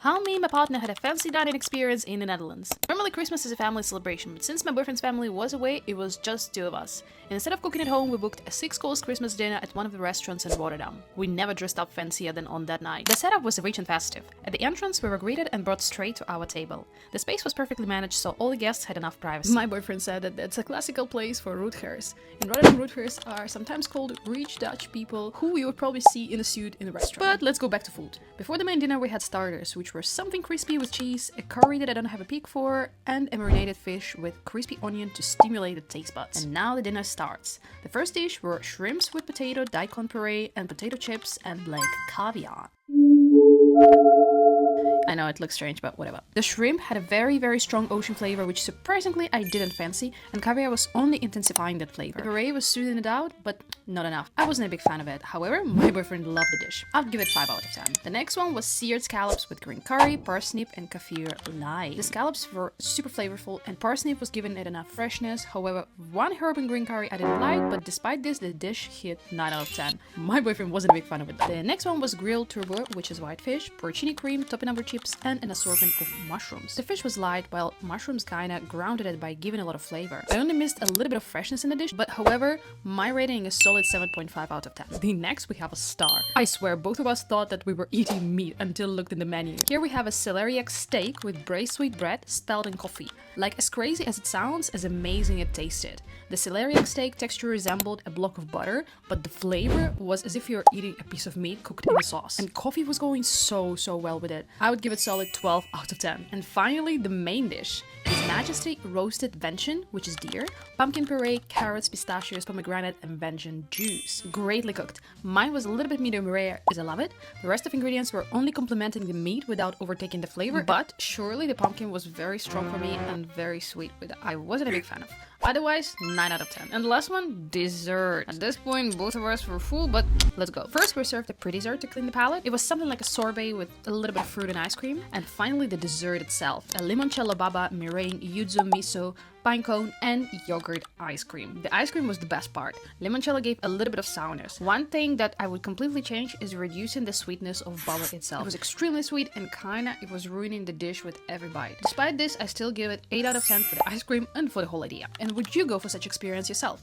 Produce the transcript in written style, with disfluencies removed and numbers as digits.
How me and my partner had a fancy dining experience in the Netherlands. Normally Christmas is a family celebration, but since my boyfriend's family was away, it was just two of us. Instead of cooking at home, we booked a 6-course Christmas dinner at one of the restaurants in Rotterdam. We never dressed up fancier than on that night. The setup was rich and festive. At the entrance, we were greeted and brought straight to our table. The space was perfectly managed, so all the guests had enough privacy. My boyfriend said that it's a classical place for Roodgers. In Rotterdam, Roodgers are sometimes called rich Dutch people who you would probably see in a suit in the restaurant. But let's go back to food. Before the main dinner, we had starters, which were something crispy with cheese, a curry that I don't have a peek for, and a marinated fish with crispy onion to stimulate the taste buds. And now the dinner starts. The first dish were shrimps with potato, daikon puree, and potato chips, and like caviar. I know it looks strange, but whatever. The shrimp had a very strong ocean flavor, which surprisingly I didn't fancy, and caviar was only intensifying that flavor. The puree was soothing it out, but not enough. I wasn't a big fan of it. However, my boyfriend loved the dish. I'd give it 5 out of 10. The next one was seared scallops with green curry, parsnip, and kaffir light. The scallops were super flavorful, and parsnip was giving it enough freshness. However, one herb and green curry I didn't like, but despite this, the dish hit 9 out of 10. My boyfriend wasn't a big fan of it. The next one was grilled turbot, which is white fish, porcini cream, topinambar chips, and an assortment of mushrooms. The fish was light, while mushrooms kinda grounded it by giving a lot of flavor. I only missed a little bit of freshness in the dish, but however, my rating is solid 7.5 out of 10. The next we have a star. I swear, both of us thought that we were eating meat until looked in the menu. Here we have a celeriac steak with braised sweet bread, spelled in coffee. Like as crazy as it sounds, as amazing it tasted. The celeriac steak texture resembled a block of butter, but the flavor was as if you're eating a piece of meat cooked in a sauce. And coffee was going so well with it. I would give it solid 12 out of 10. And finally, the main dish. His Majesty roasted venison, which is deer, pumpkin puree, carrots, pistachios, pomegranate, and venison juice. Greatly cooked. Mine was a little bit medium rare, as I love it. The rest of ingredients were only complementing the meat without overtaking the flavor, but surely the pumpkin was very strong for me and very sweet, which I wasn't a big fan of. Otherwise, 9 out of 10. And the last one, dessert. At this point, both of us were full, but let's go. First, we served a pre-dessert to clean the palate. It was something like a sorbet with a little bit of fruit and ice cream. And finally, the dessert itself. A limoncello baba, meringue, yuzu miso, pine cone, and yogurt ice cream. The ice cream was the best part. Limoncello gave a little bit of sourness. One thing that I would completely change is reducing the sweetness of baba itself. It was extremely sweet and it was ruining the dish with every bite. Despite this, I still give it 8 out of 10 for the ice cream and for the whole idea. And would you go for such experience yourself?